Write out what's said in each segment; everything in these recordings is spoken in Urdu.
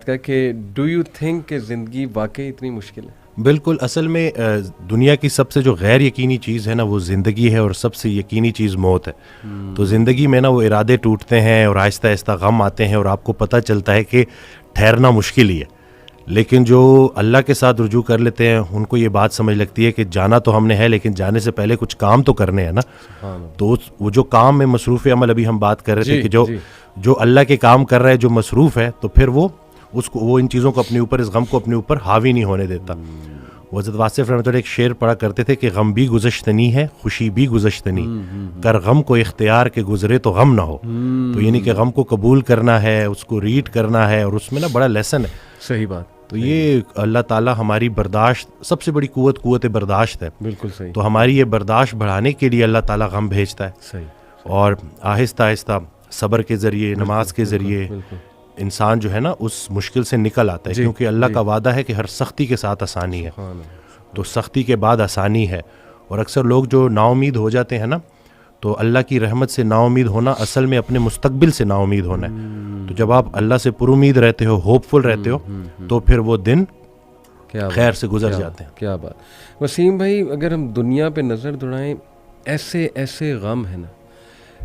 کہ ڈو یو تھنک کہ زندگی واقعی اتنی مشکل ہے؟ بالکل. اصل میں دنیا کی سب سے جو غیر یقینی چیز ہے نا وہ زندگی ہے، اور سب سے یقینی چیز موت ہے. تو زندگی میں نا وہ ارادے ٹوٹتے ہیں اور آہستہ آہستہ غم آتے ہیں، اور آپ کو پتہ چلتا ہے کہ ٹھہرنا مشکل ہی ہے. لیکن جو اللہ کے ساتھ رجوع کر لیتے ہیں ان کو یہ بات سمجھ لگتی ہے کہ جانا تو ہم نے ہے، لیکن جانے سے پہلے کچھ کام تو کرنے ہیں نا. تو وہ جو کام میں مصروف عمل، ابھی ہم بات کر رہے تھے کہ جو اللہ کے کام کر رہا ہے، جو مصروف ہے، تو پھر وہ ان چیزوں کو اپنے اوپر، اس غم کو اپنے اوپر حاوی نہیں ہونے دیتا. حضرت واصف رحمۃ اللہ ایک شعر پڑھا کرتے تھے کہ غم بھی گزشتنی ہے، خوشی بھی گزشتنی، کر غم کو اختیار کے گزرے تو غم نہ ہو. تو یعنی کہ غم کو قبول کرنا ہے، اس کو ریڈ کرنا ہے، اور اس میں نا بڑا لیسن ہے. صحیح بات. تو یہ اللہ تعالیٰ ہماری برداشت، سب سے بڑی قوت برداشت ہے. بالکل صحیح. تو ہماری یہ برداشت بڑھانے کے لیے اللہ تعالیٰ غم بھیجتا ہے. صحیح. اور آہستہ آہستہ صبر کے ذریعے، نماز کے ذریعے انسان جو ہے نا اس مشکل سے نکل آتا ہے. کیونکہ اللہ کا وعدہ ہے کہ ہر سختی کے ساتھ آسانی ہے. تو سختی کے بعد آسانی ہے. اور اکثر لوگ جو نا امید ہو جاتے ہیں نا، تو اللہ کی رحمت سے نا امید ہونا اصل میں اپنے مستقبل سے نا امید ہونا ہے. تو جب آپ اللہ سے پر امید رہتے ہو، ہوپ فل رہتے ہو، تو پھر وہ دن خیر سے گزر جاتے ہیں. کیا بات. وسیم بھائی، اگر ہم دنیا پہ نظر دوڑائیں، ایسے غم ہے نا،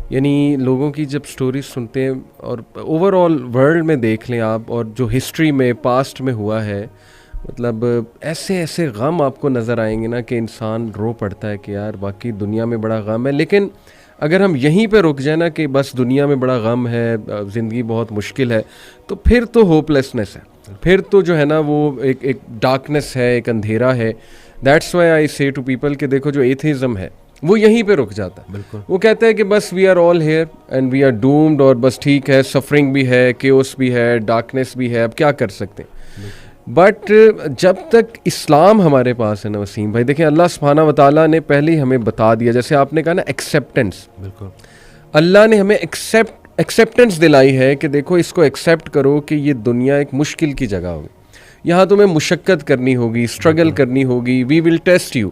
یعنی لوگوں کی جب سٹوریز سنتے ہیں اور اوور آل ورلڈ میں دیکھ لیں آپ، اور جو ہسٹری میں پاسٹ میں ہوا ہے، مطلب ایسے غم آپ کو نظر آئیں گے نا کہ انسان رو پڑتا ہے کہ یار واقعی دنیا میں بڑا غم ہے. لیکن اگر ہم یہیں پہ رک جائیں نا کہ بس دنیا میں بڑا غم ہے، زندگی بہت مشکل ہے، تو پھر تو ہوپ لیسنس ہے، پھر تو جو ہے نا وہ ایک ڈارکنس ہے، ایک اندھیرا ہے. دیٹس وائی آئی سے ٹو پیپل کہ دیکھو جو ایتھیزم ہے وہ یہیں پہ رک جاتا ہے. بالکل. وہ کہتا ہے کہ بس we are all here and we are doomed, اور بس ٹھیک ہے، سفرنگ بھی ہے، کیوس بھی ہے، ڈارکنیس بھی ہے، اب کیا کر سکتے ہیں. بٹ جب تک اسلام ہمارے پاس ہے نا وسیم بھائی، دیکھیں اللہ سبحانہ و تعالیٰ نے پہلے ہی ہمیں بتا دیا، جیسے آپ نے کہا نا ایکسیپٹنس. بالکل. اللہ نے ہمیں ایکسیپٹنس دلائی ہے کہ دیکھو اس کو ایکسیپٹ کرو کہ یہ دنیا ایک مشکل کی جگہ ہوگی، یہاں تمہیں مشقت کرنی ہوگی، اسٹرگل کرنی ہوگی. وی ول ٹیسٹ یو.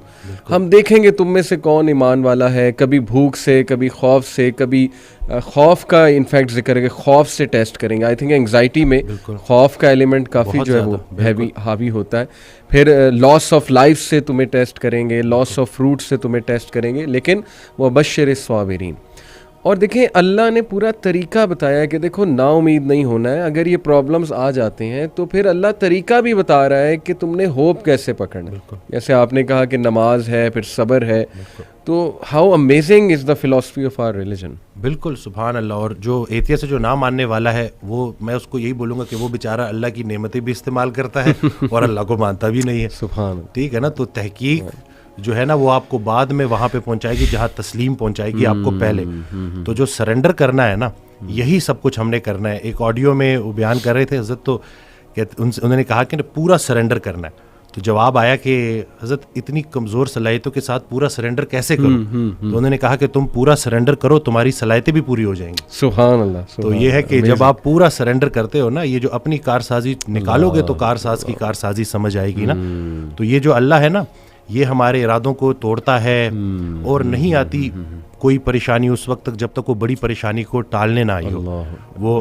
ہم دیکھیں گے تم میں سے کون ایمان والا ہے. کبھی بھوک سے، کبھی خوف سے، کبھی خوف کا انفیکٹ ذکر ہے کہ خوف سے ٹیسٹ کریں گے. آئی تھنک انگزائٹی میں خوف کا ایلیمنٹ کافی جو ہے وہ ہیوی حاوی ہوتا ہے. پھر لاس آف لائف سے تمہیں ٹیسٹ کریں گے، لاس آف فروٹ سے تمہیں ٹیسٹ کریں گے. لیکن وہ بشر الصابرین. اور دیکھیں اللہ نے پورا طریقہ بتایا ہے کہ دیکھو نا امید نہیں ہونا ہے. اگر یہ پرابلمز آ جاتے ہیں تو پھر اللہ طریقہ بھی بتا رہا ہے کہ تم نے ہوپ کیسے پکڑنا ہے. جیسے آپ نے کہا کہ نماز ہے، پھر صبر ہے. تو how amazing is the philosophy of our religion. بالکل سبحان اللہ. اور جو ایتھیسٹ سے جو نہ ماننے والا ہے، وہ میں اس کو یہی بولوں گا کہ وہ بیچارہ اللہ کی نعمتیں بھی استعمال کرتا ہے اور اللہ کو مانتا بھی نہیں ہے. سبحان. ٹھیک ہے نا. تو تحقیق جو ہے نا وہ آپ کو بعد میں وہاں پہ پہنچائے گی جہاں تسلیم پہنچائے گی آپ کو پہلے. تو جو سرنڈر کرنا ہے نا، یہی سب کچھ ہم نے کرنا ہے. ایک آڈیو میں وہ بیان کر رہے تھے حضرت، تو انہوں نے کہا کہ پورا سرنڈر کرنا ہے. تو جواب آیا کہ حضرت اتنی کمزور صلاحیتوں کے ساتھ پورا سرنڈر کیسے کروں؟ تو انہوں نے کہا کہ تم پورا سرنڈر کرو، تمہاری صلاحیتیں بھی پوری ہو جائیں گی. سبحان اللہ. تو یہ ہے کہ جب آپ پورا سرنڈر کرتے ہو نا، یہ جو اپنی کارسازی نکالو گے تو کارساز کی کارسازی سمجھ آئے گی نا. تو یہ جو اللہ ہے نا، یہ ہمارے ارادوں کو توڑتا ہے، اور نہیں آتی کوئی پریشانی اس وقت تک جب تک وہ بڑی پریشانی کو ٹالنے نہ آئی ہو. وہ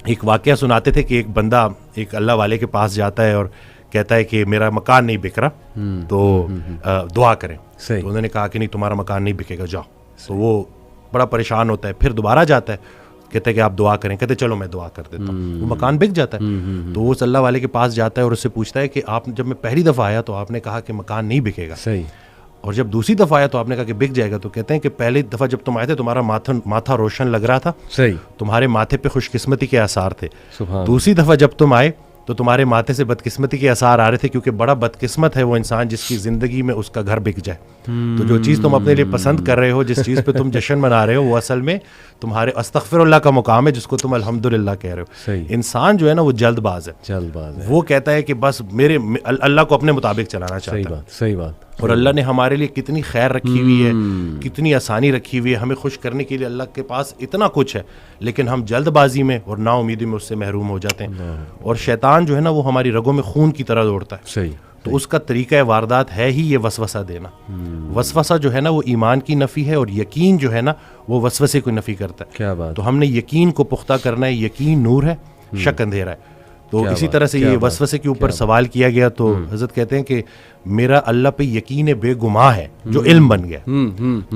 ایک واقعہ سناتے تھے کہ ایک بندہ ایک اللہ والے کے پاس جاتا ہے اور کہتا ہے کہ میرا مکان نہیں بک رہا، تو دعا کریں. تو انہوں نے کہا کہ نہیں، تمہارا مکان نہیں بکے گا، جاؤ. تو وہ بڑا پریشان ہوتا ہے. پھر دوبارہ جاتا ہے، کہتا ہے کہ آپ دعا کریں. کہتے چلو میں دعا کر دیتا ہوں. وہ مکان بک جاتا ہے. تو وہ اس اللہ والے کے پاس جاتا ہے اور اس سے پوچھتا ہے کہ آپ جب میں پہلی دفعہ آیا تو آپ نے کہا کہ مکان نہیں بکے گا، صحیح، اور جب دوسری دفعہ آیا تو آپ نے کہا کہ بک جائے گا. تو کہتے ہیں کہ پہلی دفعہ جب تم آئے تھے تمہارا ماتھا روشن لگ رہا تھا، صحیح، تمہارے ماتھے پہ خوش قسمتی کے آثار تھے. دوسری دفعہ جب تم آئے تو تمہارے ماتھے سے بدقسمتی کے آثار آ رہے تھے، کیونکہ بڑا بدقسمت ہے وہ انسان جس کی زندگی میں اس کا گھر بک جائے. تو جو چیز تم اپنے لیے پسند کر رہے ہو، جس چیز پہ تم جشن منا رہے ہو، وہ اصل میں تمہارے استغفر اللہ کا مقام ہے جس کو تم الحمدللہ کہہ رہے ہو. انسان جو ہے نا وہ جلد باز ہے. وہ کہتا ہے کہ بس میرے اللہ کو اپنے مطابق چلانا چاہتا ہے. صحیح بات. اور اللہ نے ہمارے لیے کتنی خیر رکھی ہوئی ہے، کتنی آسانی رکھی ہوئی ہے. ہمیں خوش کرنے کے لیے اللہ کے پاس اتنا کچھ ہے، لیکن ہم جلد بازی میں اور نا امیدی میں اس سے محروم ہو جاتے ہیں. اور شیطان جو ہے نا وہ ہماری رگوں میں خون کی طرح دوڑتا ہے. صحیح. تو اس کا طریقہ واردات ہے ہی یہ وسوسہ دینا. وسوسہ جو ہے نا وہ ایمان کی نفی ہے، اور یقین جو ہے نا وہ وسوسے کو نفی کرتا ہے. کیا بات. تو ہم نے یقین کو پختہ کرنا ہے. یقین نور ہے، شک اندھیرا ہے. تو اسی طرح سے یہ وسوسے کے اوپر سوال کیا گیا تو حضرت کہتے ہیں کہ میرا اللہ پہ یقین بے گماں ہے جو علم بن گیا.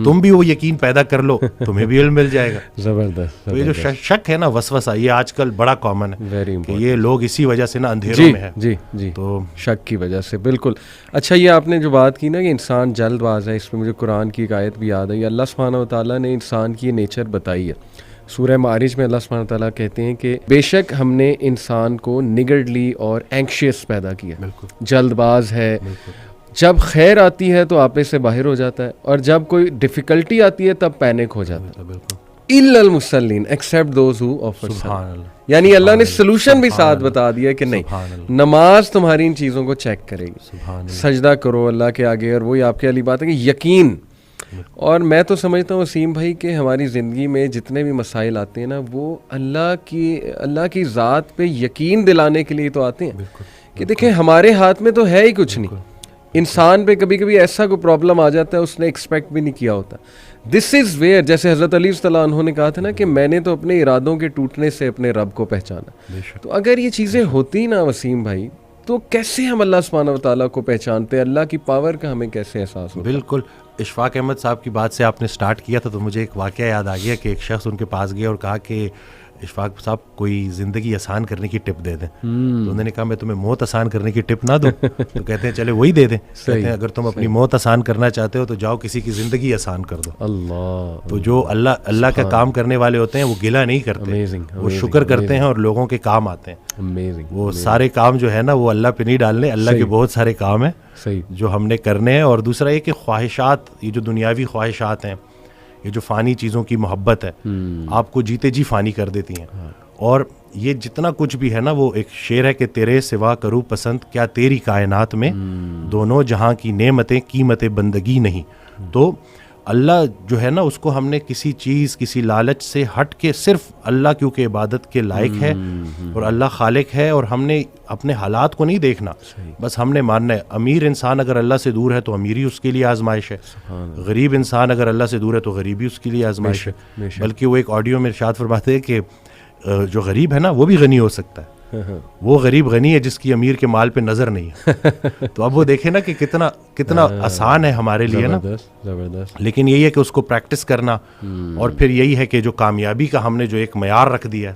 تم بھی وہ یقین پیدا کر لو, تمہیں بھی علم مل جائے گا. زبردست. تو یہ جو شک ہے نا, وسوسہ, یہ آج کل بڑا کامن ہے کہ یہ لوگ اسی وجہ سے نا اندھیروں میں ہے. جی تو شک کی وجہ سے. بالکل. اچھا, یہ آپ نے جو بات کی نا کہ انسان جلد باز ہے, اس میں مجھے قرآن کی ایک آیت بھی یاد ہے. اللہ سبحانہ و تعالیٰ نے انسان کی نیچر بتائی ہے. سورہ معارج میں اللہ سبحانہ تعالیٰ کہتے ہیں کہ بے شک ہم نے انسان کو نگرڈلی اور اینکشیس پیدا کیا, جلد باز ہے. جب خیر آتی ہے تو آپے سے باہر ہو جاتا ہے, اور جب کوئی ڈیفیکلٹی آتی ہے تب پینک ہو جاتا ہے. الا المصلین ایکسیپٹ دوز ہو آفر الصلاۃ. یعنی اللہ نے سلوشن بھی ساتھ بتا دیا کہ نہیں, نماز تمہاری ان چیزوں کو چیک کرے گی. سجدہ کرو اللہ کے آگے, اور وہی آپ کی علی بات ہے کہ یقین. اور میں تو سمجھتا ہوں وسیم بھائی کہ ہماری زندگی میں جتنے بھی مسائل آتے ہیں نا, وہ اللہ کی ذات پہ یقین دلانے کے لیے تو آتے ہیں کہ دیکھیں ہمارے ہاتھ میں تو ہے ہی کچھ نہیں. انسان پہ کبھی کبھی ایسا کوئی پرابلم آ جاتا ہے اس نے ایکسپیکٹ بھی نہیں کیا ہوتا. دس از ویئر, جیسے حضرت علی رضی اللہ عنہ نے کہا تھا نا کہ میں نے تو اپنے ارادوں کے ٹوٹنے سے اپنے رب کو پہچانا. تو اگر یہ چیزیں ہوتی نا وسیم بھائی, تو کیسے ہم اللہ سبحانہ و تعالیٰ کو پہچانتے, اللہ کی پاور کا ہمیں کیسے احساس ہوتا. بالکل. اشفاق احمد صاحب کی بات سے آپ نے سٹارٹ کیا تھا تو مجھے ایک واقعہ یاد آ گیا کہ ایک شخص ان کے پاس گیا اور کہا کہ اشفاق صاحب کوئی زندگی آسان کرنے کی ٹپ دے دیں. تو انہوں نے کہا میں تمہیں موت آسان کرنے کی ٹپ نہ دوں. تو کہتے ہیں چلے وہی دے دیں. کہتے ہیں اگر تم اپنی موت آسان کرنا چاہتے ہو تو جاؤ کسی کی زندگی آسان کر دو. اللہ. تو جو اللہ کا کام کرنے والے ہوتے ہیں وہ گلہ نہیں کرتے, وہ شکر کرتے ہیں اور لوگوں کے کام آتے ہیں. وہ سارے کام جو ہے نا وہ اللہ پہ نہیں ڈالنے, اللہ کے بہت سارے کام ہیں جو ہم نے کرنے ہیں. اور دوسرا یہ کہ خواہشات, یہ جو دنیاوی خواہشات ہیں, یہ جو فانی چیزوں کی محبت ہے, آپ کو جیتے جی فانی کر دیتی ہیں. اور یہ جتنا کچھ بھی ہے نا, وہ ایک شعر ہے کہ تیرے سوا کروں پسند کیا تیری کائنات میں, دونوں جہاں کی نعمتیں قیمت بندگی نہیں. تو اللہ جو ہے نا اس کو ہم نے کسی چیز, کسی لالچ سے ہٹ کے صرف اللہ کیونکہ عبادت کے لائق ہے اور اللہ خالق ہے, اور ہم نے اپنے حالات کو نہیں دیکھنا, بس ہم نے ماننا ہے. امیر انسان اگر اللہ سے دور ہے تو امیری اس کے لیے آزمائش ہے, غریب انسان اگر اللہ سے دور ہے تو غریبی اس کے لیے آزمائش ہے. بلکہ وہ ایک آڈیو میں ارشاد فرماتے ہیں کہ جو غریب ہے نا وہ بھی غنی ہو سکتا ہے. وہ غریب غنی ہے جس کی امیر کے مال پہ نظر نہیں ہے. تو اب وہ دیکھیں نا کہ کتنا آسان ہے ہمارے لیے نا. لیکن یہی ہے کہ اس کو پریکٹس کرنا, اور پھر یہی ہے کہ جو کامیابی کا ہم نے جو ایک معیار رکھ دیا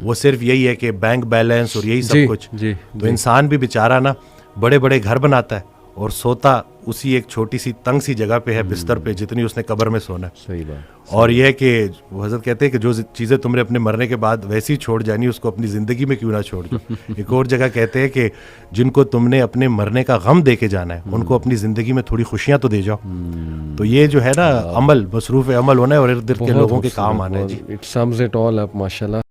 وہ صرف یہی ہے کہ بینک بیلنس اور یہی سب کچھ. تو انسان بھی بیچارہ نا بڑے بڑے گھر بناتا ہے اور سوتا اسی ایک چھوٹی سی تنگ سی جگہ پہ ہے, بستر پہ, جتنی اس نے قبر میں سونا ہے. صحیح بات. اور یہ ہے کہ وہ حضرت کہتے ہیں کہ جو چیزیں تم نے اپنے مرنے کے بعد ویسی چھوڑ جانی اس کو اپنی زندگی میں کیوں نہ چھوڑ دو. ایک اور جگہ کہتے ہیں کہ جن کو تم نے اپنے مرنے کا غم دے کے جانا ہے ان کو اپنی زندگی میں تھوڑی خوشیاں تو دے جاؤ. تو یہ جو ہے نا عمل, مصروف عمل ہونا ہے اور ارد گرد کے لوگوں کے کام آنا ہے. جی, اٹ سمز اٹ آل اپ. ماشاءاللہ.